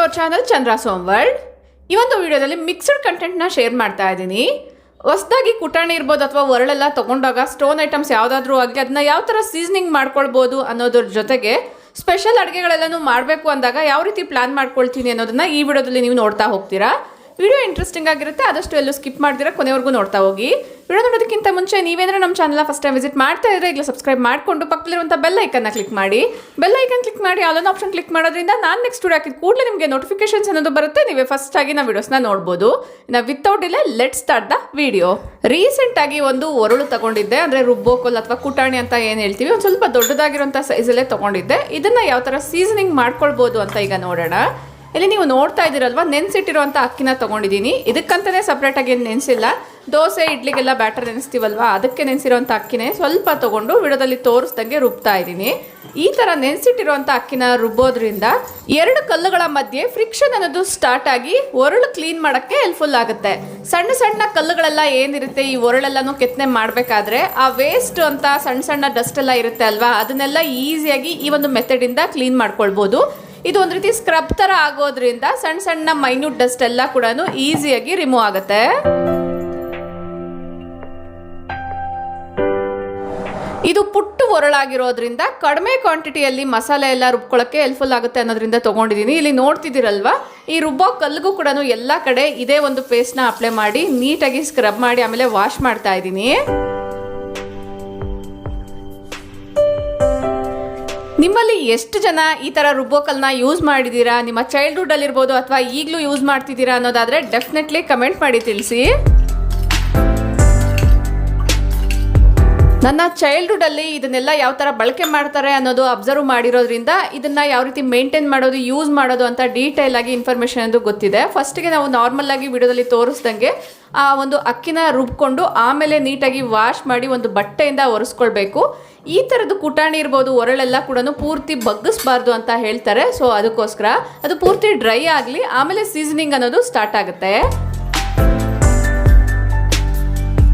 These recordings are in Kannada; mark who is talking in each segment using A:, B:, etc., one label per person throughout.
A: ಅವರ್ ಚಾನಲ್ ಚಂದ್ರ ಸೋಮ್ವರ್ಲ್ಡ್. ಈ ಒಂದು ವಿಡಿಯೋದಲ್ಲಿ ಮಿಕ್ಸ್ಡ್ ಕಂಟೆಂಟ್ನ ಶೇರ್ ಮಾಡ್ತಾ ಇದ್ದೀನಿ. ಹೊಸದಾಗಿ ಕುಟಾಣಿ ಇರ್ಬೋದು ಅಥವಾ ಒರಳೆಲ್ಲ ತೊಗೊಂಡಾಗ ಸ್ಟೋನ್ ಐಟಮ್ಸ್ ಯಾವುದಾದ್ರೂ ಆಗಲಿ ಅದನ್ನ ಯಾವ ಥರ ಸೀಸನಿಂಗ್ ಮಾಡ್ಕೊಳ್ಬೋದು ಅನ್ನೋದ್ರ ಜೊತೆಗೆ ಸ್ಪೆಷಲ್ ಅಡುಗೆಗಳೆಲ್ಲನೂ ಮಾಡಬೇಕು ಅಂದಾಗ ಯಾವ ರೀತಿ ಪ್ಲಾನ್ ಮಾಡ್ಕೊಳ್ತೀನಿ ಅನ್ನೋದನ್ನ ಈ ವಿಡಿಯೋದಲ್ಲಿ ನೀವು ನೋಡ್ತಾ ಹೋಗ್ತೀರಾ. ವಿಡಿಯೋ ಇಂಟ್ರೆಸ್ಟಿಂಗ್ ಆಗಿರುತ್ತೆ, ಆದಷ್ಟು ಎಲ್ಲೂ ಸ್ಕಿಪ್ ಮಾಡ್ತೀರಾ, ಕೊನೆವರೆಗೂ ನೋಡ್ತಾ ಹೋಗಿ. ವಿಡಿಯೋ ನೋಡೋದಕ್ಕಿಂತ ಮುಂಚೆ ನೀವೇನಾದ್ರೂ ನಮ್ಮ ಚಾನಲ್ನ ಫಸ್ಟ್ ಟೈಮ್ ವಿಸಿಟ್ ಮಾಡ್ತಾ ಇದ್ರೆ ಈಗ ಸಬ್ಸ್ಕ್ರೈಬ್ ಮಾಡಿಕೊಂಡು ಪಕ್ಕದಲ್ಲಿರುವಂಥ ಬೆಲ್ ಐಕನ್ನ ಕ್ಲಿಕ್ ಮಾಡಿ. ಬೆಲ್ ಐಕನ್ ಕ್ಲಿಕ್ ಮಾಡಿ ಆಲ್ ಆಪ್ಷನ್ ಕ್ಲಿಕ್ ಮಾಡೋದ್ರಿಂದ ನಾನು ನೆಕ್ಸ್ಟ್ ವಿಡಿಯೋ ಹಾಕಿದ ಕೂಡಲೇ ನಿಮಗೆ ನೋಟಿಫಿಕೇಶನ್ಸ್ ಅನ್ನೋದು ಬರುತ್ತೆ. ನೀವೇ ಫಸ್ಟ್ ಆಗಿ ನಾವು ವಿಡಿಯೋಸ್ನ ನೋಡ್ಬೋದು. Without delay let start the video. Recent ಆಗಿ ಒಂದು ಒರಳು ತಗೊಂಡಿದ್ದೆ, ಅಂದರೆ ರುಬ್ಬೋಕೋಲ್ ಅಥವಾ ಕುಟಾಣಿ ಅಂತ ಏನು ಹೇಳ್ತೀವಿ, ಒಂದು ಸ್ವಲ್ಪ ದೊಡ್ಡದಾಗಿರುವಂಥ ಸೈಜಲ್ಲೇ ತಗೊಂಡಿದ್ದೆ. ಇದನ್ನ ಯಾವ ಥರ ಸೀಸನಿಂಗ್ ಮಾಡ್ಕೊಳ್ಬೋದು ಅಂತ ಈಗ ನೋಡೋಣ. ಇಲ್ಲಿ ನೀವು ನೋಡ್ತಾ ಇದ್ದೀರಲ್ವಾ, ನೆನೆಸಿಟ್ಟಿರುವಂಥ ಅಕ್ಕಿನ ತೊಗೊಂಡಿದ್ದೀನಿ. ಇದಕ್ಕಂತಲೇ ಸಪ್ರೇಟಾಗಿ ಏನು ನೆನೆಸಿಲ್ಲ. ದೋಸೆ ಇಡ್ಲಿಗೆಲ್ಲ ಬ್ಯಾಟರ್ ನೆನೆಸ್ತೀವಲ್ವಾ, ಅದಕ್ಕೆ ನೆನೆಸಿರೋಂಥ ಅಕ್ಕಿನೇ ಸ್ವಲ್ಪ ತೊಗೊಂಡು ವಿಡಿಯೋದಲ್ಲಿ ತೋರಿಸ್ದಂಗೆ ರುಬ್ತಾ ಇದ್ದೀನಿ. ಈ ಥರ ನೆನೆಸಿಟ್ಟಿರುವಂಥ ಅಕ್ಕಿನ ರುಬ್ಬೋದ್ರಿಂದ ಎರಡು ಕಲ್ಲುಗಳ ಮಧ್ಯೆ ಫ್ರಿಕ್ಷನ್ ಅನ್ನೋದು ಸ್ಟಾರ್ಟ್ ಆಗಿ ಒರಳು ಕ್ಲೀನ್ ಮಾಡೋಕ್ಕೆ ಹೆಲ್ಪ್ಫುಲ್ ಆಗುತ್ತೆ. ಸಣ್ಣ ಸಣ್ಣ ಕಲ್ಲುಗಳೆಲ್ಲ ಏನಿರುತ್ತೆ ಈ ಒರಳೆಲ್ಲನೂ ಕೆತ್ತನೆ ಮಾಡಬೇಕಾದ್ರೆ ಆ ವೇಸ್ಟ್ ಅಂತ ಸಣ್ಣ ಸಣ್ಣ ಡಸ್ಟ್ ಎಲ್ಲ ಇರುತ್ತೆ ಅಲ್ವಾ, ಅದನ್ನೆಲ್ಲ ಈಸಿಯಾಗಿ ಈ ಒಂದು ಮೆಥಡಿಂದ ಕ್ಲೀನ್ ಮಾಡ್ಕೊಳ್ಬೋದು. ಇದು ಒಂದು ರೀತಿ ಸ್ಕ್ರಬ್ ಥರ ಆಗೋದ್ರಿಂದ ಸಣ್ಣ ಸಣ್ಣ ಮೈನ್ಯೂಟ್ ಡಸ್ಟ್ ಎಲ್ಲ ಕೂಡ ಈಸಿಯಾಗಿ ರಿಮೂವ್ ಆಗುತ್ತೆ. ಇದು ಪುಟ್ಟು ಒರಳಾಗಿರೋದ್ರಿಂದ ಕಡಿಮೆ ಕ್ವಾಂಟಿಟಿಯಲ್ಲಿ ಮಸಾಲೆ ಎಲ್ಲ ರುಬ್ಕೊಳ್ಳೋಕ್ಕೆ ಹೆಲ್ಪ್ಫುಲ್ ಆಗುತ್ತೆ ಅನ್ನೋದ್ರಿಂದ ತೊಗೊಂಡಿದ್ದೀನಿ. ಇಲ್ಲಿ ನೋಡ್ತಿದ್ದೀರಲ್ವಾ, ಈ ರುಬ್ಬೋ ಕಲ್ಲಿಗೂ ಕೂಡ ಎಲ್ಲ ಕಡೆ ಇದೇ ಒಂದು ಪೇಸ್ಟ್ನ ಅಪ್ಲೈ ಮಾಡಿ ನೀಟಾಗಿ ಸ್ಕ್ರಬ್ ಮಾಡಿ ಆಮೇಲೆ ವಾಶ್ ಮಾಡ್ತಾ ಇದ್ದೀನಿ. ನಿಮ್ಮಲ್ಲಿ ಎಷ್ಟು ಜನ ಈ ಥರ ರುಬ್ಬೋಕಲ್ನ ಯೂಸ್ ಮಾಡಿದ್ದೀರಾ, ನಿಮ್ಮ ಚೈಲ್ಡ್ಹುಡ್ ಅಲ್ಲಿರ್ಬೋದು ಅಥವಾ ಈಗಲೂ ಯೂಸ್ ಮಾಡ್ತಿದ್ದೀರಾ ಅನ್ನೋದಾದರೆ ಡೆಫಿನೆಟ್ಲಿ ಕಮೆಂಟ್ ಮಾಡಿ ತಿಳಿಸಿ. ನನ್ನ ಚೈಲ್ಡ್ಹುಡ್ಡಲ್ಲಿ ಇದನ್ನೆಲ್ಲ ಯಾವ ಥರ ಬಳಕೆ ಮಾಡ್ತಾರೆ ಅನ್ನೋದು ಅಬ್ಸರ್ವ್ ಮಾಡಿರೋದ್ರಿಂದ ಇದನ್ನು ಯಾವ ರೀತಿ ಮೇಂಟೈನ್ ಮಾಡೋದು, ಯೂಸ್ ಮಾಡೋದು ಅಂತ ಡೀಟೇಲ್ ಆಗಿ ಇನ್ಫಾರ್ಮೇಷನ್ ಅದು ಗೊತ್ತಿದೆ. ಫಸ್ಟಿಗೆ ನಾವು ನಾರ್ಮಲ್ ಆಗಿ ವಿಡಿಯೋದಲ್ಲಿ ತೋರಿಸ್ದಂಗೆ ಆ ಒಂದು ಅಕ್ಕಿನ ರುಬ್ಕೊಂಡು ಆಮೇಲೆ ನೀಟಾಗಿ ವಾಶ್ ಮಾಡಿ ಒಂದು ಬಟ್ಟೆಯಿಂದ ಒರೆಸ್ಕೊಳ್ಬೇಕು. ಈ ಥರದ್ದು ಕುಟಾಣಿ ಇರ್ಬೋದು, ಒರಳೆಲ್ಲ ಕೂಡ ಪೂರ್ತಿ ಬಗ್ಗಿಸ್ಬಾರ್ದು ಅಂತ ಹೇಳ್ತಾರೆ. ಸೊ ಅದಕ್ಕೋಸ್ಕರ ಅದು ಪೂರ್ತಿ ಡ್ರೈ ಆಗಲಿ, ಆಮೇಲೆ ಸೀಸನಿಂಗ್ ಅನ್ನೋದು ಸ್ಟಾರ್ಟ್ ಆಗುತ್ತೆ.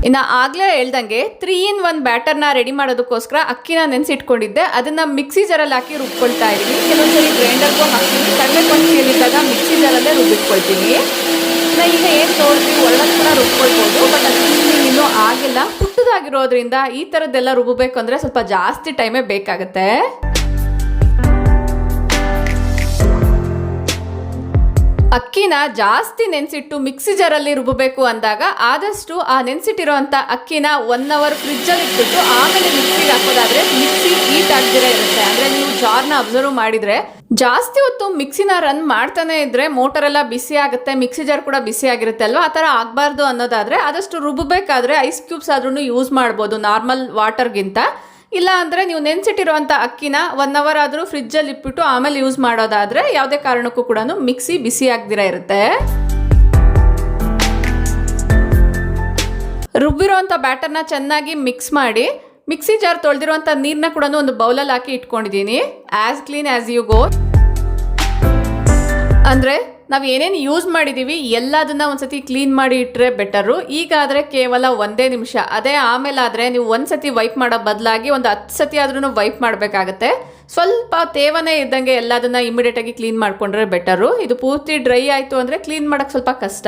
A: ಇನ್ನು ಆಗಲೇ ಹೇಳ್ದಂಗೆ 3-in-1 ಬ್ಯಾಟರ್ನ ರೆಡಿ ಮಾಡೋದಕ್ಕೋಸ್ಕರ ಅಕ್ಕಿನ ನೆನೆಸಿಟ್ಕೊಂಡಿದ್ದೆ. ಅದನ್ನು ಮಿಕ್ಸಿ ಜಾರಲ್ಲಿ ಹಾಕಿ ರುಬ್ಕೊಳ್ತಾ ಇದ್ದೀನಿ. ಕೆಲವೊಂದ್ಸರಿ ಗ್ರೈಂಡರ್ಗೂ ಹಾಕ್ತೀನಿ, ಕಡಿಮೆ ಕ್ವಾಂಟಿಟಿಯಲ್ಲಿದ್ದಾಗ ಮಿಕ್ಸಿ ಜಾರಲ್ಲೇ ರುಬ್ಬಿಟ್ಕೊಳ್ತೀನಿ. ಈಗ ಏನು ನೋಡ್ತೀವಿ ಒಳ್ಳೆದು ಕೂಡ ರುಬ್ಕೊಳ್ಬೋದು, ಬಟ್ ಅದು ಇನ್ನೂ ಆಗಿಲ್ಲ. ಪುಟ್ಟದಾಗಿರೋದ್ರಿಂದ ಈ ಥರದ್ದೆಲ್ಲ ರುಬ್ಬಬೇಕು ಅಂದರೆ ಸ್ವಲ್ಪ ಜಾಸ್ತಿ ಟೈಮೇ ಬೇಕಾಗುತ್ತೆ. ಅಕ್ಕಿನ ಜಾಸ್ತಿ ನೆನೆಸಿಟ್ಟು ಮಿಕ್ಸಿ ಜಾರಲ್ಲಿ ರುಬ್ಬಬೇಕು ಅಂದಾಗ ಆದಷ್ಟು ಆ ನೆನೆಸಿಟ್ಟಿರೋಂಥ ಅಕ್ಕಿನ 1 hour ಫ್ರಿಜ್ಜಲ್ಲಿ ಇಟ್ಬಿಟ್ಟು ಆಮೇಲೆ ಮಿಕ್ಸಿಗೆ ಹಾಕೋದಾದ್ರೆ ಮಿಕ್ಸಿ ಹೀಟ್ ಆಗದಿರ ಇರುತ್ತೆ. ಅಂದರೆ ನೀವು ಜಾರ್ನ ಅಬ್ಸರ್ವ್ ಮಾಡಿದರೆ ಜಾಸ್ತಿ ಹೊತ್ತು ಮಿಕ್ಸಿನ ರನ್ ಮಾಡ್ತಾನೆ ಇದ್ರೆ ಮೋಟರೆಲ್ಲ ಬಿಸಿ ಆಗುತ್ತೆ, ಮಿಕ್ಸಿ ಜಾರ್ ಕೂಡ ಬಿಸಿ ಆಗಿರುತ್ತೆ ಅಲ್ವಾ. ಆ ಥರ ಆಗಬಾರ್ದು ಅನ್ನೋದಾದರೆ ಆದಷ್ಟು ರುಬ್ಬಬೇಕಾದ್ರೆ ಐಸ್ ಕ್ಯೂಬ್ಸ್ ಆದ್ರೂ ಯೂಸ್ ಮಾಡ್ಬೋದು ನಾರ್ಮಲ್ ವಾಟರ್ಗಿಂತ. ಇಲ್ಲ ಅಂದರೆ ನೀವು ನೆನೆಸಿಟ್ಟಿರುವಂಥ ಅಕ್ಕಿನ 1 hour ಆದರೂ ಫ್ರಿಜ್ಜಲ್ಲಿ ಇಟ್ಬಿಟ್ಟು ಆಮೇಲೆ ಯೂಸ್ ಮಾಡೋದಾದರೆ ಯಾವುದೇ ಕಾರಣಕ್ಕೂ ಕೂಡ ಮಿಕ್ಸಿ ಬಿಸಿ ಆಗದಿರ ಇರುತ್ತೆ. ರುಬ್ಬಿರೋಂಥ ಬ್ಯಾಟರ್ನ ಚೆನ್ನಾಗಿ ಮಿಕ್ಸ್ ಮಾಡಿ ಮಿಕ್ಸಿ ಜಾರ್ ತೊಳೆದಿರುವಂಥ ನೀರನ್ನ ಕೂಡ ಒಂದು ಬೌಲಲ್ಲಿ ಹಾಕಿ ಇಟ್ಕೊಂಡಿದ್ದೀನಿ. As clean as you go. ಅಂದರೆ ನಾವು ಏನೇನು ಯೂಸ್ ಮಾಡಿದ್ದೀವಿ ಎಲ್ಲದನ್ನ ಒಂದ್ಸತಿ ಕ್ಲೀನ್ ಮಾಡಿ ಇಟ್ಟರೆ ಬೆಟರು. ಈಗಾದರೆ ಕೇವಲ 1 ನಿಮಿಷ, ಅದೇ ಆಮೇಲಾದರೆ ನೀವು ಒಂದ್ಸತಿ ವೈಪ್ ಮಾಡೋ ಬದಲಾಗಿ ಒಂದು 10 ಸತಿ ಆದ್ರೂ ವೈಪ್ ಮಾಡಬೇಕಾಗತ್ತೆ. ಸ್ವಲ್ಪ ತೇವನೇ ಇದ್ದಂಗೆ ಎಲ್ಲದನ್ನ ಇಮಿಡಿಯೇಟಾಗಿ ಕ್ಲೀನ್ ಮಾಡಿಕೊಂಡ್ರೆ ಬೆಟರು. ಇದು ಪೂರ್ತಿ ಡ್ರೈ ಆಯಿತು ಅಂದರೆ ಕ್ಲೀನ್ ಮಾಡೋಕ್ಕೆ ಸ್ವಲ್ಪ ಕಷ್ಟ.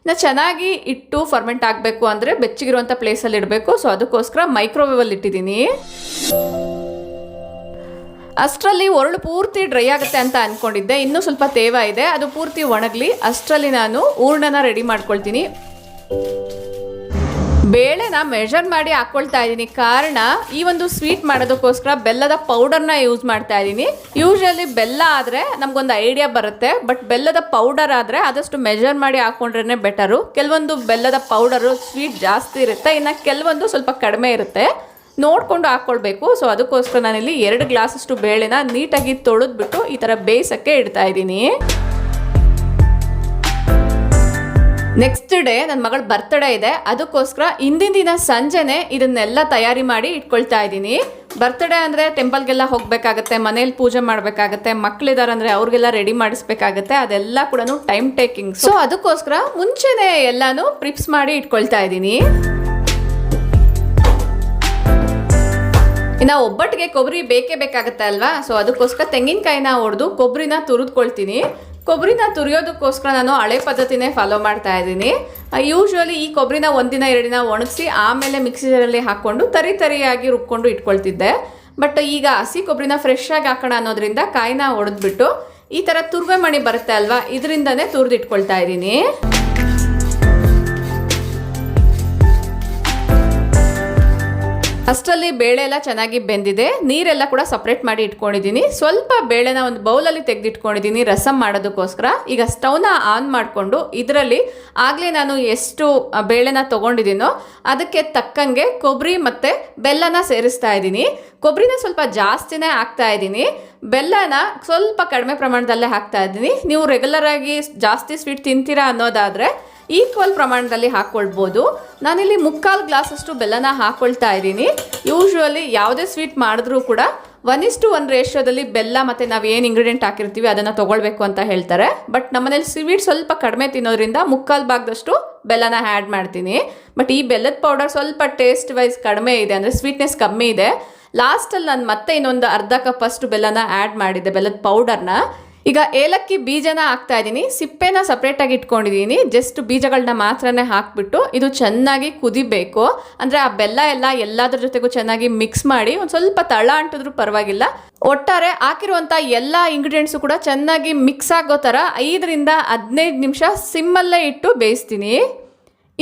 A: ಇನ್ನು ಚೆನ್ನಾಗಿ ಇಟ್ಟು ಫರ್ಮೆಂಟ್ ಆಗಬೇಕು ಅಂದರೆ ಬೆಚ್ಚಗಿರುವಂಥ ಪ್ಲೇಸಲ್ಲಿ ಇಡಬೇಕು. ಸೊ ಅದಕ್ಕೋಸ್ಕರ ಮೈಕ್ರೋವೇವಲ್ಲಿ ಇಟ್ಟಿದ್ದೀನಿ. ಅಷ್ಟರಲ್ಲಿ ಒರಳು ಪೂರ್ತಿ ಡ್ರೈ ಆಗುತ್ತೆ ಅಂತ ಅಂದ್ಕೊಂಡಿದ್ದೆ, ಇನ್ನೂ ಸ್ವಲ್ಪ ತೇವ ಇದೆ, ಅದು ಪೂರ್ತಿ ಒಣಗಲಿ. ಅಷ್ಟರಲ್ಲಿ ನಾನು ಹೂರ್ಣನ ರೆಡಿ ಮಾಡ್ಕೊಳ್ತೀನಿ. ಬೇಳೆನ ಮೆಷರ್ ಮಾಡಿ ಹಾಕ್ಕೊಳ್ತಾ ಇದ್ದೀನಿ, ಕಾರಣ ಈ ಒಂದು ಸ್ವೀಟ್ ಮಾಡೋದಕ್ಕೋಸ್ಕರ ಬೆಲ್ಲದ ಪೌಡರ್ನ ಯೂಸ್ ಮಾಡ್ತಾ ಇದ್ದೀನಿ. ಯೂಶಲಿ ಬೆಲ್ಲ ಆದರೆ ನಮಗೊಂದು ಐಡಿಯಾ ಬರುತ್ತೆ, ಬಟ್ ಬೆಲ್ಲದ ಪೌಡರ್ ಆದರೆ ಆದಷ್ಟು ಮೆಷರ್ ಮಾಡಿ ಹಾಕ್ಕೊಂಡ್ರೇ ಬೆಟರು. ಕೆಲವೊಂದು ಬೆಲ್ಲದ ಪೌಡರು ಸ್ವೀಟ್ ಜಾಸ್ತಿ ಇರುತ್ತೆ, ಇನ್ನು ಕೆಲವೊಂದು ಸ್ವಲ್ಪ ಕಡಿಮೆ ಇರುತ್ತೆ, ನೋಡಿಕೊಂಡು ಹಾಕ್ಕೊಳ್ಬೇಕು. ಸೊ ಅದಕ್ಕೋಸ್ಕರ ನಾನಿಲ್ಲಿ 2 ಗ್ಲಾಸಷ್ಟು ಬೇಳೆನ ನೀಟಾಗಿ ತೊಳೆದ್ಬಿಟ್ಟು ಈ ಥರ ಬೇಯಿಸೋಕ್ಕೆ ಇಡ್ತಾ ಇದ್ದೀನಿ. ನೆಕ್ಸ್ಟ್ ಡೇ ನನ್ನ ಮಗಳ ಬರ್ತ್ಡೇ ಇದೆ, ಅದಕ್ಕೋಸ್ಕರ ಹಿಂದಿನ ದಿನ ಸಂಜೆನೆ ಇದನ್ನೆಲ್ಲ ತಯಾರಿ ಮಾಡಿ ಇಟ್ಕೊಳ್ತಾ ಇದ್ದೀನಿ. ಬರ್ತ್ಡೇ ಅಂದರೆ ಟೆಂಪಲ್ಗೆಲ್ಲ ಹೋಗಬೇಕಾಗತ್ತೆ, ಮನೇಲಿ ಪೂಜೆ ಮಾಡಬೇಕಾಗತ್ತೆ, ಮಕ್ಕಳಿದ್ದಾರೆ ಅಂದರೆ ಅವ್ರಿಗೆಲ್ಲ ರೆಡಿ ಮಾಡಿಸ್ಬೇಕಾಗತ್ತೆ, ಅದೆಲ್ಲ ಕೂಡ ಟೈಮ್ ಟೇಕಿಂಗ್. ಸೊ ಅದಕ್ಕೋಸ್ಕರ ಮುಂಚೆನೇ ಎಲ್ಲಾನು ಪ್ರಿಪ್ಸ್ ಮಾಡಿ ಇಟ್ಕೊಳ್ತಾ ಇದ್ದೀನಿ. ಇನ್ನು ಒಬ್ಬಟ್ಟಿಗೆ ಕೊಬ್ಬರಿ ಬೇಕೇ ಬೇಕಾಗುತ್ತೆ ಅಲ್ವಾ. ಸೊ ಅದಕ್ಕೋಸ್ಕರ ತೆಂಗಿನಕಾಯಿನ ಹೊಡೆದು ಕೊಬ್ಬರಿನ ತುರಿದ್ಕೊಳ್ತೀನಿ. ಕೊಬ್ಬರಿನ ತುರಿಯೋದಕ್ಕೋಸ್ಕರ ನಾನು ಹಳೆ ಪದ್ಧತಿನೇ ಫಾಲೋ ಮಾಡ್ತಾ ಇದ್ದೀನಿ. ಯೂಶ್ವಲಿ ಈ ಕೊಬ್ಬರಿನ ಒಂದಿನ 2 ದಿನ ಒಣಗಿಸಿ ಆಮೇಲೆ ಮಿಕ್ಸಿಯಲ್ಲಿ ಹಾಕ್ಕೊಂಡು ತರಿಯಾಗಿ ರುಬ್ಕೊಂಡು ಇಟ್ಕೊಳ್ತಿದ್ದೆ. ಬಟ್ ಈಗ ಹಸಿ ಕೊಬ್ಬರಿನ ಫ್ರೆಶ್ ಆಗಿ ಹಾಕೋಣ ಅನ್ನೋದ್ರಿಂದ ಕಾಯಿನ ಒಡೆದ್ಬಿಟ್ಟು ಈ ಥರ ತುರ್ವೆ ಮಣಿ ಬರುತ್ತೆ ಅಲ್ವಾ, ಇದರಿಂದನೇ ತುರಿದಿಟ್ಕೊಳ್ತಾ ಇದ್ದೀನಿ. ಅಷ್ಟರಲ್ಲಿ ಬೇಳೆ ಎಲ್ಲ ಚೆನ್ನಾಗಿ ಬೆಂದಿದೆ, ನೀರೆಲ್ಲ ಕೂಡ ಸಪ್ರೇಟ್ ಮಾಡಿ ಇಟ್ಕೊಂಡಿದ್ದೀನಿ. ಸ್ವಲ್ಪ ಬೇಳೆನ ಒಂದು ಬೌಲಲ್ಲಿ ತೆಗೆದಿಟ್ಕೊಂಡಿದ್ದೀನಿ ರಸಮ್ ಮಾಡೋದಕ್ಕೋಸ್ಕರ. ಈಗ ಸ್ಟವ್ನ ಆನ್ ಮಾಡಿಕೊಂಡು ಇದರಲ್ಲಿ ಆಗಲೇ ನಾನು ಎಷ್ಟು ಬೇಳೆನ ತೊಗೊಂಡಿದ್ದೀನೋ ಅದಕ್ಕೆ ತಕ್ಕಂಗೆ ಕೊಬ್ಬರಿ ಮತ್ತು ಬೆಲ್ಲನ ಸೇರಿಸ್ತಾ ಇದ್ದೀನಿ. ಕೊಬ್ಬರಿನ ಸ್ವಲ್ಪ ಜಾಸ್ತಿನೇ ಹಾಕ್ತಾ ಇದ್ದೀನಿ, ಬೆಲ್ಲನ ಸ್ವಲ್ಪ ಕಡಿಮೆ ಪ್ರಮಾಣದಲ್ಲೇ ಹಾಕ್ತಾ ಇದ್ದೀನಿ. ನೀವು ರೆಗ್ಯುಲರಾಗಿ ಜಾಸ್ತಿ ಸ್ವೀಟ್ ತಿಂತೀರಾ ಅನ್ನೋದಾದರೆ ಈಕ್ವಲ್ ಪ್ರಮಾಣದಲ್ಲಿ ಹಾಕ್ಕೊಳ್ಬೋದು. ನಾನಿಲ್ಲಿ 3/4 ಗ್ಲಾಸಷ್ಟು ಬೆಲ್ಲನ ಹಾಕ್ಕೊಳ್ತಾ ಇದ್ದೀನಿ. ಯೂಶ್ವಲಿ ಯಾವುದೇ ಸ್ವೀಟ್ ಮಾಡಿದ್ರೂ ಕೂಡ 1:1 ರೇಷಿಯೋದಲ್ಲಿ ಬೆಲ್ಲ ಮತ್ತು ನಾವು ಏನು ಇಂಗ್ರೀಡಿಯೆಂಟ್ ಹಾಕಿರ್ತೀವಿ ಅದನ್ನು ತೊಗೊಳ್ಬೇಕು ಅಂತ ಹೇಳ್ತಾರೆ. ಬಟ್ ನಮ್ಮನೇಲಿ ಸ್ವೀಟ್ ಸ್ವಲ್ಪ ಕಡಿಮೆ ತಿನ್ನೋದ್ರಿಂದ 3/4 ಭಾಗದಷ್ಟು ಬೆಲ್ಲನ ಆ್ಯಡ್ ಮಾಡ್ತೀನಿ. ಬಟ್ ಈ ಬೆಲ್ಲದ ಪೌಡರ್ ಸ್ವಲ್ಪ ಟೇಸ್ಟ್ ವೈಸ್ ಕಡಿಮೆ ಇದೆ, ಅಂದರೆ ಸ್ವೀಟ್ನೆಸ್ ಕಮ್ಮಿ ಇದೆ. ಲಾಸ್ಟಲ್ಲಿ ನಾನು ಮತ್ತೆ ಇನ್ನೊಂದು ಅರ್ಧ ಕಪ್ ಅಷ್ಟು ಬೆಲ್ಲನ ಆ್ಯಡ್ ಮಾಡಿದ್ದೆ, ಬೆಲ್ಲದ ಪೌಡರ್ನ. ಈಗ ಏಲಕ್ಕಿ ಬೀಜನ ಹಾಕ್ತಾ ಇದ್ದೀನಿ, ಸಿಪ್ಪೆನ ಸಪ್ರೇಟಾಗಿ ಇಟ್ಕೊಂಡಿದ್ದೀನಿ. ಜಸ್ಟ್ ಬೀಜಗಳನ್ನ ಮಾತ್ರನೇ ಹಾಕ್ಬಿಟ್ಟು ಇದು ಚೆನ್ನಾಗಿ ಕುದಿಬೇಕು. ಅಂದರೆ ಆ ಬೆಲ್ಲ ಎಲ್ಲದ್ರ ಜೊತೆಗೂ ಚೆನ್ನಾಗಿ ಮಿಕ್ಸ್ ಮಾಡಿ ಒಂದು ಸ್ವಲ್ಪ ತಳ ಅಂಟಿದ್ರೂ ಪರವಾಗಿಲ್ಲ. ಒಟ್ಟಾರೆ ಹಾಕಿರುವಂಥ ಎಲ್ಲ ಇಂಗ್ರೀಡಿಯೆಂಟ್ಸು ಕೂಡ ಚೆನ್ನಾಗಿ ಮಿಕ್ಸ್ ಆಗೋ ಥರ 5ರಿಂದ 15 ನಿಮಿಷ ಸಿಮ್ಮಲ್ಲೇ ಇಟ್ಟು ಬೇಯಿಸ್ತೀನಿ.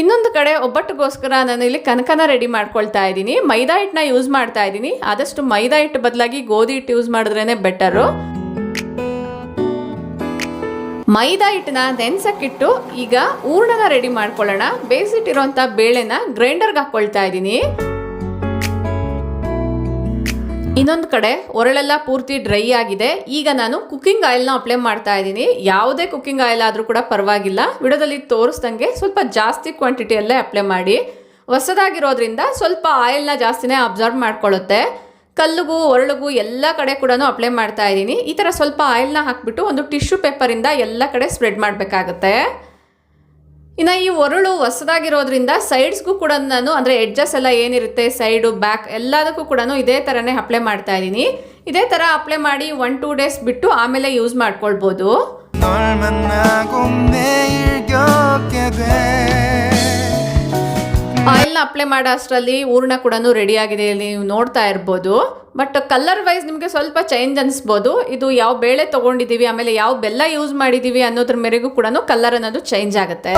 A: ಇನ್ನೊಂದು ಕಡೆ ಒಬ್ಬಟ್ಟಿಗೋಸ್ಕರ ನಾನು ಇಲ್ಲಿ ಕನಕನ ರೆಡಿ ಮಾಡ್ಕೊಳ್ತಾ ಇದ್ದೀನಿ. ಮೈದಾ ಹಿಟ್ಟನ್ನ ಯೂಸ್ ಮಾಡ್ತಾ ಇದ್ದೀನಿ. ಆದಷ್ಟು ಮೈದಾ ಹಿಟ್ಟು ಬದಲಾಗಿ ಗೋಧಿ ಹಿಟ್ಟು ಯೂಸ್ ಮಾಡಿದ್ರೇ ಬೆಟರು. ಮೈದಾ ಹಿಟ್ಟನ್ನ ನೆನೆಸಕ್ಕಿಟ್ಟು ಈಗ ಹೂರ್ಣನ ರೆಡಿ ಮಾಡ್ಕೊಳ್ಳೋಣ. ಬೇಯಿಸಿಟ್ಟಿರೋಂಥ ಬೇಳೆನ ಗ್ರೈಂಡರ್ಗೆ ಹಾಕ್ಕೊಳ್ತಾ ಇದ್ದೀನಿ. ಇನ್ನೊಂದು ಕಡೆ ಒರಳೆಲ್ಲ ಪೂರ್ತಿ ಡ್ರೈ ಆಗಿದೆ. ಈಗ ನಾನು ಕುಕ್ಕಿಂಗ್ ಆಯಿಲ್ನ ಅಪ್ಲೈ ಮಾಡ್ತಾ ಇದ್ದೀನಿ. ಯಾವುದೇ ಕುಕ್ಕಿಂಗ್ ಆಯಿಲ್ ಆದರೂ ಕೂಡ ಪರವಾಗಿಲ್ಲ, ವಿಡಿಯೋದಲ್ಲಿ ತೋರಿಸ್ದಂಗೆ ಸ್ವಲ್ಪ ಜಾಸ್ತಿ ಕ್ವಾಂಟಿಟಿಯಲ್ಲೇ ಅಪ್ಲೈ ಮಾಡಿ. ಹೊಸದಾಗಿರೋದ್ರಿಂದ ಸ್ವಲ್ಪ ಆಯಿಲ್ನ ಜಾಸ್ತಿನೇ ಅಬ್ಸರ್ವ್ ಮಾಡ್ಕೊಳ್ಳುತ್ತೆ. ಕಲ್ಲಿಗೂ ಒರಳಿಗೂ ಎಲ್ಲ ಕಡೆ ಕೂಡ ಅಪ್ಲೈ ಮಾಡ್ತಾ ಇದ್ದೀನಿ. ಈ ಥರ ಸ್ವಲ್ಪ ಆಯಿಲ್ನ ಹಾಕ್ಬಿಟ್ಟು ಒಂದು ಟಿಶ್ಯೂ ಪೇಪರಿಂದ ಎಲ್ಲ ಕಡೆ ಸ್ಪ್ರೆಡ್ ಮಾಡಬೇಕಾಗತ್ತೆ. ಇನ್ನು ಈ ಒರಳು ಹೊಸದಾಗಿರೋದ್ರಿಂದ ಸೈಡ್ಸ್ಗೂ ಕೂಡ ನಾನು, ಅಂದರೆ ಎಡ್ಜಸ್ ಎಲ್ಲ ಏನಿರುತ್ತೆ ಸೈಡು ಬ್ಯಾಕ್ ಎಲ್ಲದಕ್ಕೂ ಕೂಡ ಇದೇ ಥರನೇ ಅಪ್ಲೈ ಮಾಡ್ತಾ ಇದ್ದೀನಿ. ಇದೇ ಥರ ಅಪ್ಲೈ ಮಾಡಿ 1-2 ಡೇಸ್ ಬಿಟ್ಟು ಆಮೇಲೆ ಯೂಸ್ ಮಾಡ್ಕೊಳ್ಬೋದು. ಆಯಿಲ್ನ ಅಪ್ಲೈ ಮಾಡೋ ಅಷ್ಟರಲ್ಲಿ ಹೂರ್ಣ ಕೂಡ ರೆಡಿ ಆಗಿದೆ, ನೀವು ನೋಡ್ತಾ ಇರ್ಬೋದು. ಬಟ್ ಕಲರ್ ವೈಸ್ ನಿಮಗೆ ಸ್ವಲ್ಪ ಚೇಂಜ್ ಅನಿಸ್ಬೋದು. ಇದು ಯಾವ ಬೇಳೆ ತೊಗೊಂಡಿದ್ದೀವಿ ಆಮೇಲೆ ಯಾವ ಬೆಲ್ಲ ಯೂಸ್ ಮಾಡಿದ್ದೀವಿ ಅನ್ನೋದ್ರ ಮೇರೆಗೂ ಕೂಡ ಕಲರ್ ಅನ್ನೋದು ಚೇಂಜ್ ಆಗುತ್ತೆ.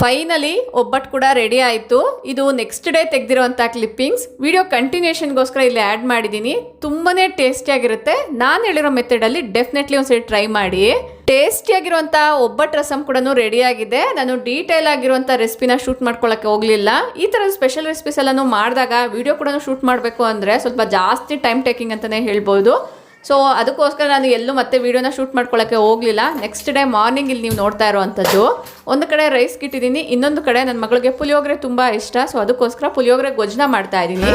A: ಫೈನಲಿ ಒಬ್ಬಟ್ಟು ಕೂಡ ರೆಡಿ ಆಯಿತು. ಇದು ನೆಕ್ಸ್ಟ್ ಡೇ ತೆಗೆದಿರೋಂಥ ಕ್ಲಿಪ್ಪಿಂಗ್ಸ್. ವಿಡಿಯೋ ಕಂಟಿನ್ಯೂಷನ್ಗೋಸ್ಕರ ಇಲ್ಲಿ ಆ್ಯಡ್ ಮಾಡಿದ್ದೀನಿ. ತುಂಬಾ ಟೇಸ್ಟಿಯಾಗಿರುತ್ತೆ. ನಾನು ಹೇಳಿರೋ ಮೆಥಡಲ್ಲಿ ಡೆಫಿನೆಟ್ಲಿ ಒಂದ್ಸರಿ ಟ್ರೈ ಮಾಡಿ. ಟೇಸ್ಟಿಯಾಗಿರುವಂಥ ಒಬ್ಬಟ್ಟು ರಸಮ್ ಕೂಡ ರೆಡಿಯಾಗಿದೆ. ನಾನು ಡೀಟೇಲ್ ಆಗಿರುವಂಥ ರೆಸಿಪಿನ ಶೂಟ್ ಮಾಡ್ಕೊಳ್ಳೋಕ್ಕೆ ಹೋಗಲಿಲ್ಲ. ಈ ಥರದ ಸ್ಪೆಷಲ್ ರೆಸಿಪೀಸ್ ಎಲ್ಲನೂ ಮಾಡಿದಾಗ ವಿಡಿಯೋ ಕೂಡ ಶೂಟ್ ಮಾಡಬೇಕು ಅಂದರೆ ಸ್ವಲ್ಪ ಜಾಸ್ತಿ ಟೈಮ್ ಟೇಕಿಂಗ್ ಅಂತಲೇ ಹೇಳ್ಬೋದು. ಸೊ ಅದಕ್ಕೋಸ್ಕರ ನಾನು ಎಲ್ಲೂ ಮತ್ತೆ ವೀಡಿಯೋನ ಶೂಟ್ ಮಾಡ್ಕೊಳ್ಳೋಕ್ಕೆ ಹೋಗಲಿಲ್ಲ. ನೆಕ್ಸ್ಟ್ ಡೇ ಮಾರ್ನಿಂಗ್ ಇಲ್ಲಿ ನೀವು ನೋಡ್ತಾ ಇರೋವಂಥದ್ದು. ಒಂದು ಕಡೆ ರೈಸ್ ಇಟ್ಟಿದ್ದೀನಿ, ಇನ್ನೊಂದು ಕಡೆ ನನ್ನ ಮಗಳಿಗೆ ಪುಳಿಯೋಗರೆ ತುಂಬ ಇಷ್ಟ. ಸೊ ಅದಕ್ಕೋಸ್ಕರ ಪುಳಿಯೋಗರೆ ಗೊಜ್ಜನ್ನ ಮಾಡ್ತಾ ಇದ್ದೀನಿ.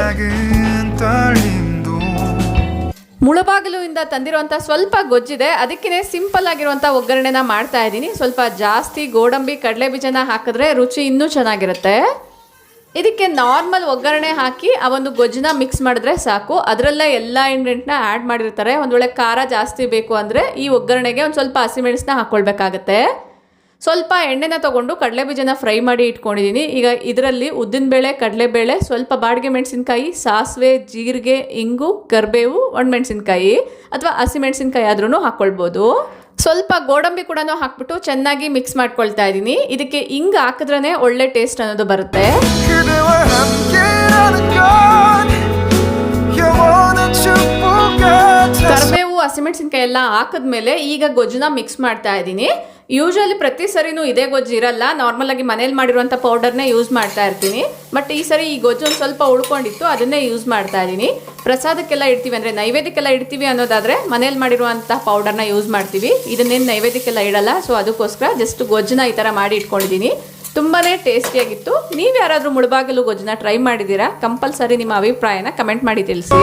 A: ಮುಳಬಾಗಿಲುವಿಂದ ತಂದಿರುವಂಥ ಸ್ವಲ್ಪ ಗೊಜ್ಜಿದೆ, ಅದಕ್ಕೇ ಸಿಂಪಲ್ ಆಗಿರುವಂಥ ಒಗ್ಗರಣೆನ ಮಾಡ್ತಾ ಇದ್ದೀನಿ. ಸ್ವಲ್ಪ ಜಾಸ್ತಿ ಗೋಡಂಬಿ ಕಡಲೆ ಬೀಜನ ಹಾಕಿದ್ರೆ ರುಚಿ ಇನ್ನೂ ಚೆನ್ನಾಗಿರುತ್ತೆ. ಇದಕ್ಕೆ ನಾರ್ಮಲ್ ಒಗ್ಗರಣೆ ಹಾಕಿ ಆ ಒಂದು ಗೊಜ್ಜನ್ನ ಮಿಕ್ಸ್ ಮಾಡಿದ್ರೆ ಸಾಕು. ಅದರಲ್ಲೇ ಎಲ್ಲ ಇಂಗ್ರೀಡಿಯೆಂಟ್ನ ಆ್ಯಡ್ ಮಾಡಿರ್ತಾರೆ. ಒಂದು ವೇಳೆ ಖಾರ ಜಾಸ್ತಿ ಬೇಕು ಅಂದರೆ ಈ ಒಗ್ಗರಣೆಗೆ ಒಂದು ಸ್ವಲ್ಪ ಹಸಿಮೆಣಸನ್ನ ಹಾಕ್ಕೊಳ್ಬೇಕಾಗತ್ತೆ. ಸ್ವಲ್ಪ ಎಣ್ಣೆನ ತೊಗೊಂಡು ಕಡಲೆಬೀಜನ ಫ್ರೈ ಮಾಡಿ ಇಟ್ಕೊಂಡಿದ್ದೀನಿ. ಈಗ ಇದರಲ್ಲಿ ಉದ್ದಿನಬೇಳೆ, ಕಡಲೆಬೇಳೆ, ಸ್ವಲ್ಪ ಬಾಡಿಗೆ ಮೆಣಸಿನ್ಕಾಯಿ, ಸಾಸಿವೆ, ಜೀರಿಗೆ, ಇಂಗು, ಕರಿಬೇವು, ಒಣಮೆಣಸಿನ್ಕಾಯಿ ಅಥವಾ ಹಸಿಮೆಣಸಿನ್ಕಾಯಿ ಆದ್ರೂ ಹಾಕ್ಕೊಳ್ಬೋದು. ಸ್ವಲ್ಪ ಗೋಡಂಬಿ ಕೂಡ ಹಾಕ್ಬಿಟ್ಟು ಚೆನ್ನಾಗಿ ಮಿಕ್ಸ್ ಮಾಡ್ಕೊಳ್ತಾ ಇದ್ದೀನಿ. ಇದಕ್ಕೆ ಹಿಂಗೆ ಹಾಕಿದ್ರೇ ಒಳ್ಳೆ ಟೇಸ್ಟ್ ಅನ್ನೋದು ಬರುತ್ತೆ. ಕರಿಬೇವು, ಹಸಿಮೆಣಸಿನ್ಕಾಯಿ ಎಲ್ಲ ಹಾಕಿದ್ಮೇಲೆ ಈಗ ಗೊಜ್ಜನ್ನ ಮಿಕ್ಸ್ ಮಾಡ್ತಾ ಇದ್ದೀನಿ. ಯೂಶಲಿ ಪ್ರತಿ ಸರಿನೂ ಇದೇ ಗೊಜ್ಜು ಇರಲ್ಲ, ನಾರ್ಮಲ್ ಆಗಿ ಮನೇಲಿ ಮಾಡಿರುವಂಥ ಪೌಡರ್ನೇ ಯೂಸ್ ಮಾಡ್ತಾ ಇರ್ತೀನಿ. ಬಟ್ ಈ ಸರಿ ಈ ಗೊಜ್ಜು ಒಂದು ಸ್ವಲ್ಪ ಉಳ್ಕೊಂಡಿತ್ತು, ಅದನ್ನೇ ಯೂಸ್ ಮಾಡ್ತಾ ಇದ್ದೀನಿ. ಪ್ರಸಾದಕ್ಕೆಲ್ಲ ಇಡ್ತೀವಿ, ಅಂದರೆ ನೈವೇದ್ಯಕ್ಕೆಲ್ಲ ಇಡ್ತೀವಿ ಅನ್ನೋದಾದರೆ ಮನೇಲಿ ಮಾಡಿರುವಂಥ ಪೌಡರ್ನ ಯೂಸ್ ಮಾಡ್ತೀವಿ. ಇದನ್ನೇನು ನೈವೇದ್ಯಕ್ಕೆಲ್ಲ ಇಡಲ್ಲ. ಸೊ ಅದಕ್ಕೋಸ್ಕರ ಜಸ್ಟ್ ಗೊಜ್ಜನ್ನ ಈ ಥರ ಮಾಡಿ ಇಟ್ಕೊಂಡಿದ್ದೀನಿ. ತುಂಬಾ ಟೇಸ್ಟಿಯಾಗಿತ್ತು. ನೀವು ಯಾರಾದರೂ ಮುಳಬಾಗಿಲು ಗೊಜ್ಜನ್ನ ಟ್ರೈ ಮಾಡಿದ್ದೀರಾ? ಕಂಪಲ್ಸರಿ ನಿಮ್ಮ ಅಭಿಪ್ರಾಯನ ಕಮೆಂಟ್ ಮಾಡಿ ತಿಳಿಸಿ.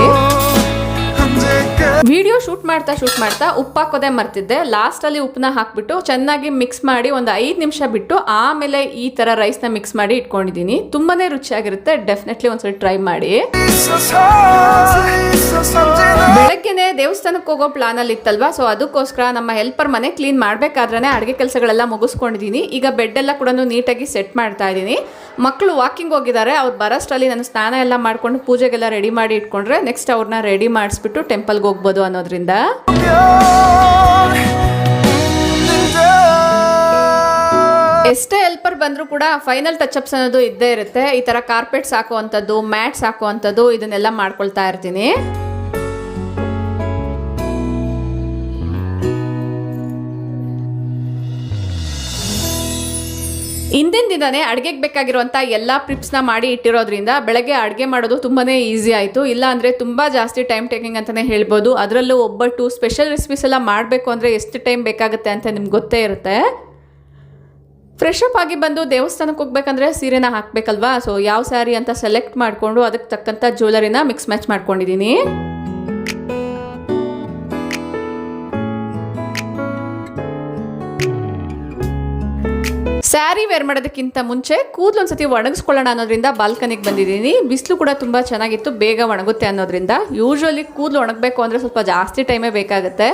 A: ವಿಡಿಯೋ ಶೂಟ್ ಮಾಡ್ತಾ ಉಪ್ಪು ಹಾಕೋದೇ ಮರ್ತಿದ್ದೆ. ಲಾಸ್ಟಲ್ಲಿ ಉಪ್ಪನ್ನ ಹಾಕ್ಬಿಟ್ಟು ಚೆನ್ನಾಗಿ ಮಿಕ್ಸ್ ಮಾಡಿ ಒಂದು 5 ನಿಮಿಷ ಬಿಟ್ಟು ಆಮೇಲೆ ಈ ಥರ ರೈಸ್ನ ಮಿಕ್ಸ್ ಮಾಡಿ ಇಟ್ಕೊಂಡಿದ್ದೀನಿ. ತುಂಬಾನೇ ರುಚಿಯಾಗಿರುತ್ತೆ. ಡೆಫಿನೆಟ್ಲಿ ಒಂದ್ಸಲ ಟ್ರೈ ಮಾಡಿ. ಬೆಳಗ್ಗೆನೆ ದೇವಸ್ಥಾನಕ್ಕೆ ಹೋಗೋ ಪ್ಲಾನ್ ಅಲ್ಲಿ ಇತ್ತಲ್ವಾ, ಸೊ ಅದಕ್ಕೋಸ್ಕರ ನಮ್ಮ ಹೆಲ್ಪರ್ ಮನೆ ಕ್ಲೀನ್ ಮಾಡ್ಬೇಕಾದ್ರೆ ಅಡುಗೆ ಕೆಲಸಗಳೆಲ್ಲ ಮುಗಿಸ್ಕೊಂಡಿದ್ದೀನಿ. ಈಗ ಬೆಡ್ ಎಲ್ಲ ಕೂಡ ನೀಟಾಗಿ ಸೆಟ್ ಮಾಡ್ತಾ ಇದ್ದೀನಿ. ಮಕ್ಕಳು ವಾಕಿಂಗ್ ಹೋಗಿದ್ದಾರೆ. ಅವ್ರು ಬರೋಷ್ಟರಲ್ಲಿ ನಾನು ಸ್ನಾನ ಎಲ್ಲ ಮಾಡ್ಕೊಂಡು ಪೂಜೆಗೆಲ್ಲ ರೆಡಿ ಮಾಡಿ ಇಟ್ಕೊಂಡ್ರೆ ನೆಕ್ಸ್ಟ್ ಅವ್ರನ್ನ ರೆಡಿ ಮಾಡಿಸ್ಬಿಟ್ಟು ಟೆಂಪಲ್ಗೆ ಹೋಗ್ಬೋದು ಅನ್ನೋದ್ರಿಂದ. ಎಷ್ಟೇ ಹೆಲ್ಪರ್ ಬಂದರೂ ಕೂಡ ಫೈನಲ್ ಟಚಪ್ಸ್ ಅನ್ನೋದು ಇದ್ದೇ ಇರುತ್ತೆ. ಈ ಥರ ಕಾರ್ಪೆಟ್ಸ್ ಹಾಕುವಂಥದ್ದು, ಮ್ಯಾಟ್ಸ್ ಹಾಕುವಂಥದ್ದು ಇದನ್ನೆಲ್ಲ ಮಾಡ್ಕೊಳ್ತಾ ಇರ್ತೀನಿ. ಹಿಂದಿನ ದಿನನೇ ಅಡುಗೆಗೆ ಬೇಕಾಗಿರುವಂಥ ಎಲ್ಲ ಪ್ರಿಪ್ಸ್ನ ಮಾಡಿ ಇಟ್ಟಿರೋದ್ರಿಂದ ಬೆಳಗ್ಗೆ ಅಡುಗೆ ಮಾಡೋದು ತುಂಬಾ ಈಸಿ ಆಯಿತು. ಇಲ್ಲ ಅಂದರೆ ತುಂಬ ಜಾಸ್ತಿ ಟೈಮ್ ಟೇಕಿಂಗ್ ಅಂತಲೇ ಹೇಳ್ಬೋದು. ಅದರಲ್ಲೂ ಒಬ್ಬಟ್ಟು ಸ್ಪೆಷಲ್ ರೆಸಿಪೀಸ್ ಎಲ್ಲ ಮಾಡಬೇಕು ಅಂದರೆ ಎಷ್ಟು ಟೈಮ್ ಬೇಕಾಗುತ್ತೆ ಅಂತ ನಿಮ್ಗೆ ಗೊತ್ತೇ ಇರುತ್ತೆ. ಫ್ರೆಶ್ ಅಪ್ ಆಗಿ ಬಂದು ದೇವಸ್ಥಾನಕ್ಕೆ ಹೋಗ್ಬೇಕಂದ್ರೆ ಸೀರೆನ ಹಾಕಬೇಕಲ್ವಾ, ಸೊ ಯಾವ ಸ್ಯಾರಿ ಅಂತ ಸೆಲೆಕ್ಟ್ ಮಾಡಿಕೊಂಡು ಅದಕ್ಕೆ ತಕ್ಕಂಥ ಜ್ಯುವೆಲರಿನ ಮಿಕ್ಸ್ ಮ್ಯಾಚ್ ಮಾಡ್ಕೊಂಡಿದ್ದೀನಿ. ಸ್ಯಾರಿ ವೇರ್ ಮಾಡೋದಕ್ಕಿಂತ ಮುಂಚೆ ಕೂದಲು ಒಂದ್ಸತಿ ಒಣಗಿಸ್ಕೊಳ್ಳೋಣ ಅನ್ನೋದ್ರಿಂದ ಬಾಲ್ಕನಿಗೆ ಬಂದಿದ್ದೀನಿ. ಬಿಸಿಲು ಕೂಡ ತುಂಬ ಚೆನ್ನಾಗಿತ್ತು, ಬೇಗ ಒಣಗುತ್ತೆ ಅನ್ನೋದ್ರಿಂದ. ಯೂಶ್ವಲಿ ಕೂದಲು ಒಣಗಬೇಕು ಅಂದರೆ ಸ್ವಲ್ಪ ಜಾಸ್ತಿ ಟೈಮೇ ಬೇಕಾಗುತ್ತೆ.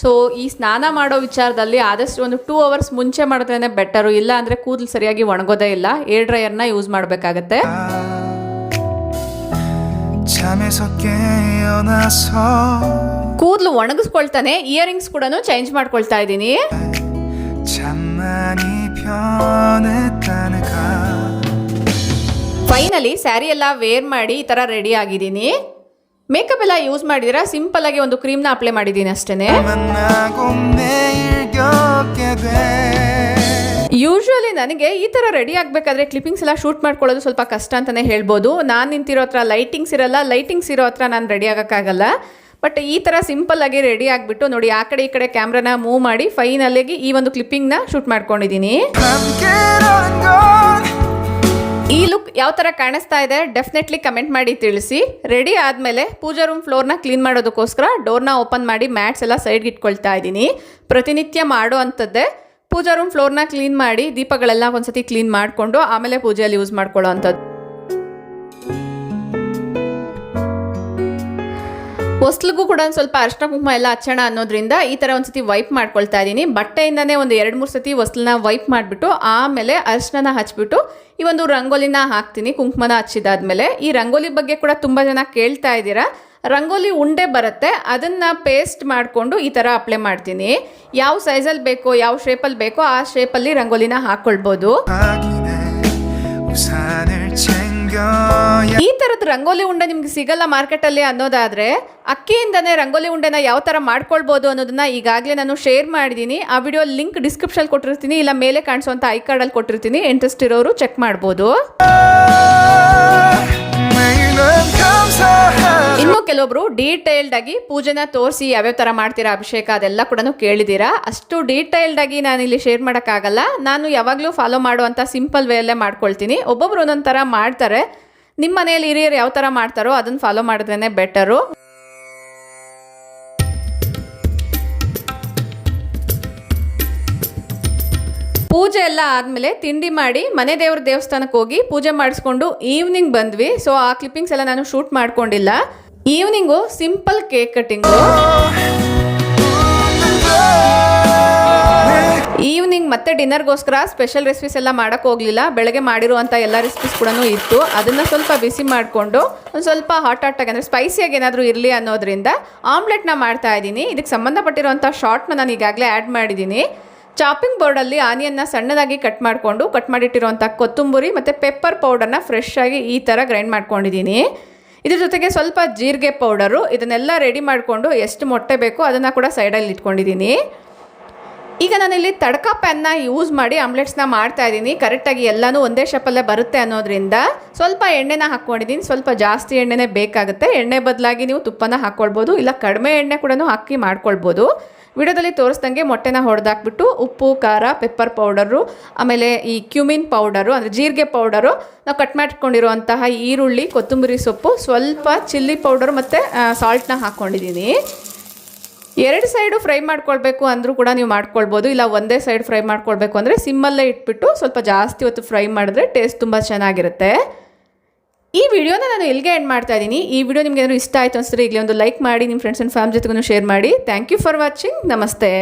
A: ಸೊ ಈ ಸ್ನಾನ ಮಾಡೋ ವಿಚಾರದಲ್ಲಿ ಆದಷ್ಟು ಒಂದು 2 ಅವರ್ಸ್ ಮುಂಚೆ ಮಾಡಿದ್ರೇ ಬೆಟರು. ಇಲ್ಲ ಅಂದರೆ ಕೂದಲು ಸರಿಯಾಗಿ ಒಣಗೋದೇ ಇಲ್ಲ. ಏರ್ ಡ್ರೈಯರ್ನ ಯೂಸ್ ಮಾಡಬೇಕಾಗತ್ತೆ. ಕೂದಲು ಒಣಗಿಸ್ಕೊಳ್ತಾನೆ ಇಯರಿಂಗ್ಸ್ ಕೂಡ ಚೇಂಜ್ ಮಾಡ್ಕೊಳ್ತಾ ಇದ್ದೀನಿ. ಫೈನಲಿ ಸ್ಯಾರಿ ಎಲ್ಲ ವೇರ್ ಮಾಡಿ ಈ ಥರ ರೆಡಿ ಆಗಿದ್ದೀನಿ. ಮೇಕಪ್ ಎಲ್ಲ ಯೂಸ್ ಮಾಡಿದ್ರೆ ಸಿಂಪಲ್ ಆಗಿ ಒಂದು ಕ್ರೀಮ್ನ ಅಪ್ಲೈ ಮಾಡಿದ್ದೀನಿ ಅಷ್ಟೇ. ಯೂಶ್ವಲಿ ನನಗೆ ಈ ಥರ ರೆಡಿ ಆಗಬೇಕಾದ್ರೆ ಕ್ಲಿಪ್ಪಿಂಗ್ಸ್ ಎಲ್ಲ ಶೂಟ್ ಮಾಡ್ಕೊಳ್ಳೋದು ಸ್ವಲ್ಪ ಕಷ್ಟ ಅಂತಲೇ ಹೇಳ್ಬೋದು. ನಾನು ನಿಂತಿರೋ ಹತ್ರ ಲೈಟಿಂಗ್ಸ್ ಇರಲ್ಲ, ಲೈಟಿಂಗ್ಸ್ ಇರೋ ಹತ್ರ ನಾನು ರೆಡಿ ಆಗೋಕ್ಕಾಗಲ್ಲ. ಬಟ್ ಈ ಥರ ಸಿಂಪಲ್ ಆಗಿ ರೆಡಿ ಆಗಿಬಿಟ್ಟು ನೋಡಿ ಆ ಕಡೆ ಈ ಕಡೆ ಕ್ಯಾಮ್ರಾನ ಮೂವ್ ಮಾಡಿ ಫೈನಲಿಗೆ ಈ ಒಂದು ಕ್ಲಿಪ್ಪಿಂಗ್ನ ಶೂಟ್ ಮಾಡ್ಕೊಂಡಿದ್ದೀನಿ. ಈ ಲುಕ್ ಯಾವ ಥರ ಕಾಣಿಸ್ತಾ ಇದೆ ಡೆಫಿನೆಟ್ಲಿ ಕಮೆಂಟ್ ಮಾಡಿ ತಿಳಿಸಿ. ರೆಡಿ ಆದಮೇಲೆ ಪೂಜಾ ರೂಮ್ ಫ್ಲೋರ್ನ ಕ್ಲೀನ್ ಮಾಡೋದಕ್ಕೋಸ್ಕರ ಡೋರ್ನ ಓಪನ್ ಮಾಡಿ ಮ್ಯಾಟ್ಸ್ ಎಲ್ಲ ಸೈಡ್ಗೆ ಇಟ್ಕೊಳ್ತಾ ಇದ್ದೀನಿ. ಪ್ರತಿನಿತ್ಯ ಮಾಡೋ ಅಂಥದ್ದೇ ಪೂಜಾ ರೂಮ್ ಫ್ಲೋರ್ನ ಕ್ಲೀನ್ ಮಾಡಿ ದೀಪಗಳೆಲ್ಲ ಒಂದ್ಸತಿ ಕ್ಲೀನ್ ಮಾಡಿಕೊಂಡು ಆಮೇಲೆ ಪೂಜೆಯಲ್ಲಿ ಯೂಸ್ ಮಾಡ್ಕೊಳ್ಳೋ ಅಂಥದ್ದು. ಹೊಸ್ಲಿಗೂ ಕೂಡ ಒಂದು ಸ್ವಲ್ಪ ಅರಿಶಿನ ಕುಂಕುಮ ಎಲ್ಲ ಹಚ್ಚೋಣ ಅನ್ನೋದ್ರಿಂದ ಈ ಥರ ಒಂದ್ಸತಿ ವೈಪ್ ಮಾಡ್ಕೊಳ್ತಾ ಇದ್ದೀನಿ. ಬಟ್ಟೆಯಿಂದನೇ ಒಂದು 2-3 ಸತಿ ಹೊಸ್ಲನ್ನ ವೈಪ್ ಮಾಡಿಬಿಟ್ಟು ಆಮೇಲೆ ಅರಿಶಿನ ಹಚ್ಬಿಟ್ಟು ಈ ಒಂದು ರಂಗೋಲಿನ ಹಾಕ್ತೀನಿ. ಕುಂಕುಮನ ಹಚ್ಚಿದಾದ್ಮೇಲೆ ಈ ರಂಗೋಲಿ ಬಗ್ಗೆ ಕೂಡ ತುಂಬ ಜನ ಕೇಳ್ತಾ ಇದ್ದೀರಾ. ರಂಗೋಲಿ ಉಂಡೆ ಬರುತ್ತೆ, ಅದನ್ನು ಪೇಸ್ಟ್ ಮಾಡಿಕೊಂಡು ಈ ಥರ ಅಪ್ಲೈ ಮಾಡ್ತೀನಿ. ಯಾವ ಸೈಜಲ್ಲಿ ಬೇಕೋ ಯಾವ ಶೇಪಲ್ಲಿ ಬೇಕೋ ಆ ಶೇಪಲ್ಲಿ ರಂಗೋಲಿನ ಹಾಕ್ಕೊಳ್ಬೋದು. ಈ ಥರದ ರಂಗೋಲಿ ಉಂಡೆ ನಿಮ್ಗೆ ಸಿಗಲ್ಲ ಮಾರ್ಕೆಟಲ್ಲಿ ಅನ್ನೋದಾದರೆ ಅಕ್ಕಿಯಿಂದನೇ ರಂಗೋಲಿ ಉಂಡೆನ ಯಾವ ಥರ ಮಾಡ್ಕೊಳ್ಬೋದು ಅನ್ನೋದನ್ನ ಈಗಾಗಲೇ ನಾನು ಶೇರ್ ಮಾಡಿದ್ದೀನಿ. ಆ ವಿಡಿಯೋ ಲಿಂಕ್ ಡಿಸ್ಕ್ರಿಪ್ಷನ್ ಕೊಟ್ಟಿರ್ತೀನಿ, ಇಲ್ಲ ಮೇಲೆ ಕಾಣಿಸುವಂಥ ಐ ಕಾರ್ಡಲ್ಲಿ ಕೊಟ್ಟಿರ್ತೀನಿ. ಇಂಟ್ರೆಸ್ಟ್ ಇರೋರು ಚೆಕ್ ಮಾಡ್ಬೋದು. ಇನ್ನು ಕೆಲವೊಬ್ರು ಡೀಟೇಲ್ಡ್ ಆಗಿ ಪೂಜೆನ ತೋರಿಸಿ ಯಾವ್ಯಾವ ಥರ ಮಾಡ್ತೀರಾ ಅಭಿಷೇಕ ಅದೆಲ್ಲ ಕೂಡ ಕೇಳಿದ್ದೀರಾ. ಅಷ್ಟು ಡೀಟೇಲ್ಡ್ ಆಗಿ ನಾನು ಇಲ್ಲಿ ಶೇರ್ ಮಾಡೋಕ್ಕಾಗಲ್ಲ. ನಾನು ಯಾವಾಗಲೂ ಫಾಲೋ ಮಾಡುವಂಥ ಸಿಂಪಲ್ ವೇಯಲ್ಲೇ ಮಾಡ್ಕೊಳ್ತೀನಿ. ಒಬ್ಬೊಬ್ರು ಒಂದೊಂದು ಥರ ಮಾಡ್ತಾರೆ. ನಿಮ್ಮ ಮನೆಯಲ್ಲಿ ಹಿರಿಯರು ಯಾವ ಥರ ಮಾಡ್ತಾರೋ ಅದನ್ನು ಫಾಲೋ ಮಾಡಿದ್ರೇ ಬೆಟರು. ಪೂಜೆ ಎಲ್ಲ ಆದಮೇಲೆ ತಿಂಡಿ ಮಾಡಿ ಮನೆ ದೇವ್ರ ದೇವಸ್ಥಾನಕ್ಕೆ ಹೋಗಿ ಪೂಜೆ ಮಾಡಿಸ್ಕೊಂಡು ಈವ್ನಿಂಗ್ ಬಂದ್ವಿ. ಸೊ ಆ ಕ್ಲಿಪ್ಪಿಂಗ್ಸ್ ಎಲ್ಲ ನಾನು ಶೂಟ್ ಮಾಡ್ಕೊಂಡಿಲ್ಲ. Evening simple cake cutting. Evening ಮತ್ತೆ ಡಿನ್ನರ್ಗೋಸ್ಕರ ಸ್ಪೆಷಲ್ ರೆಸಿಪೀಸ್ ಎಲ್ಲ ಮಾಡೋಕ್ಕೆ ಹೋಗಲಿಲ್ಲ. ಬೆಳಗ್ಗೆ ಮಾಡಿರುವಂಥ ಎಲ್ಲ ರೆಸಿಪೀಸ್ ಕೂಡ ಇತ್ತು. ಅದನ್ನು ಸ್ವಲ್ಪ ಬಿಸಿ ಮಾಡಿಕೊಂಡು ಒಂದು ಸ್ವಲ್ಪ ಹಾಟಾಗಿ ಅಂದರೆ ಸ್ಪೈಸಿಯಾಗಿ ಏನಾದರೂ ಇರಲಿ ಅನ್ನೋದ್ರಿಂದ ಆಮ್ಲೆಟ್ನ ಮಾಡ್ತಾ ಇದ್ದೀನಿ. ಇದಕ್ಕೆ ಸಂಬಂಧಪಟ್ಟಿರುವಂಥ ಶಾರ್ಟ್ನ ನಾನು ಈಗಾಗಲೇ ಆ್ಯಡ್ ಮಾಡಿದ್ದೀನಿ. ಚಾಪಿಂಗ್ ಬೋರ್ಡಲ್ಲಿ ಆನಿಯನ್ನ ಸಣ್ಣದಾಗಿ ಕಟ್ ಮಾಡಿಟ್ಟಿರುವಂಥ ಕೊತ್ತಂಬರಿ ಮತ್ತು ಪೆಪ್ಪರ್ ಪೌಡರ್ನ ಫ್ರೆಶ್ ಆಗಿ ಈ ಥರ ಗ್ರೈಂಡ್ ಮಾಡ್ಕೊಂಡಿದ್ದೀನಿ. ಇದ್ರ ಜೊತೆಗೆ ಸ್ವಲ್ಪ ಜೀರಿಗೆ ಪೌಡರು, ಇದನ್ನೆಲ್ಲ ರೆಡಿ ಮಾಡಿಕೊಂಡು ಎಷ್ಟು ಮೊಟ್ಟೆ ಬೇಕೋ ಅದನ್ನು ಕೂಡ ಸೈಡಲ್ಲಿ ಇಟ್ಕೊಂಡಿದ್ದೀನಿ. ಈಗ ನಾನಿಲ್ಲಿ ತಡ್ಕ ಪ್ಯಾನ್ನ ಯೂಸ್ ಮಾಡಿ ಆಮ್ಲೆಟ್ಸ್ನ ಮಾಡ್ತಾಯಿದ್ದೀನಿ. ಕರೆಕ್ಟಾಗಿ ಎಲ್ಲನೂ ಒಂದೇ ಶೇಪಲ್ಲೇ ಬರುತ್ತೆ ಅನ್ನೋದ್ರಿಂದ ಸ್ವಲ್ಪ ಎಣ್ಣೆನ ಹಾಕ್ಕೊಂಡಿದ್ದೀನಿ. ಸ್ವಲ್ಪ ಜಾಸ್ತಿ ಎಣ್ಣೆನೇ ಬೇಕಾಗುತ್ತೆ. ಎಣ್ಣೆ ಬದಲಾಗಿ ನೀವು ತುಪ್ಪನ ಹಾಕ್ಕೊಳ್ಬೋದು, ಇಲ್ಲ ಕಡಿಮೆ ಎಣ್ಣೆ ಕೂಡ ಹಾಕಿ ಮಾಡ್ಕೊಳ್ಬೋದು. ವಿಡಿಯೋದಲ್ಲಿ ತೋರಿಸ್ದಂಗೆ ಮೊಟ್ಟೆನ ಹೊಡೆದಾಕ್ಬಿಟ್ಟು ಉಪ್ಪು ಖಾರ ಪೆಪ್ಪರ್ ಪೌಡರು ಆಮೇಲೆ ಈ ಕ್ಯುಮಿನ್ ಪೌಡರು ಅಂದರೆ ಜೀರಿಗೆ ಪೌಡರು ನಾವು ಕಟ್ ಮಾಡ್ಕೊಂಡಿರುವಂತಹ ಈರುಳ್ಳಿ ಕೊತ್ತಂಬರಿ ಸೊಪ್ಪು ಸ್ವಲ್ಪ ಚಿಲ್ಲಿ ಪೌಡರು ಮತ್ತು ಸಾಲ್ಟ್ನ ಹಾಕ್ಕೊಂಡಿದ್ದೀನಿ. 2 ಸೈಡು ಫ್ರೈ ಮಾಡ್ಕೊಳ್ಬೇಕು ಅಂದರೂ ಕೂಡ ನೀವು ಮಾಡ್ಕೊಳ್ಬೋದು, ಇಲ್ಲ ಒಂದೇ ಸೈಡ್ ಫ್ರೈ ಮಾಡ್ಕೊಳ್ಬೇಕು ಅಂದರೆ ಸಿಮ್ಮಲ್ಲೇ ಇಟ್ಬಿಟ್ಟು ಸ್ವಲ್ಪ ಜಾಸ್ತಿ ಹೊತ್ತು ಫ್ರೈ ಮಾಡಿದ್ರೆ ಟೇಸ್ಟ್ ತುಂಬ ಚೆನ್ನಾಗಿರುತ್ತೆ. ಈ ವಿಡಿಯೋನ ನಾನು ಎಲ್ಲಿಗೆ ಎಂಡ್ ಮಾಡ್ತಾ ಇದ್ದೀನಿ. ಈ ವಿಡಿಯೋ ನಿಮ್ಗೆ ಏನಾದರೂ ಇಷ್ಟ ಆಯಿತು ಅನಿಸಿದ್ರೆ ಈಗಲೇ ಒಂದು ಲೈಕ್ ಮಾಡಿ, ನಿಮ್ಮ ಫ್ರೆಂಡ್ಸ್ ಆ್ಯಂಡ್ ಫ್ಯಾಮಿಲಿ ಜೊತೆಗೂ ಶೇರ್ ಮಾಡಿ. Thank you for watching. ನಮಸ್ತೆ.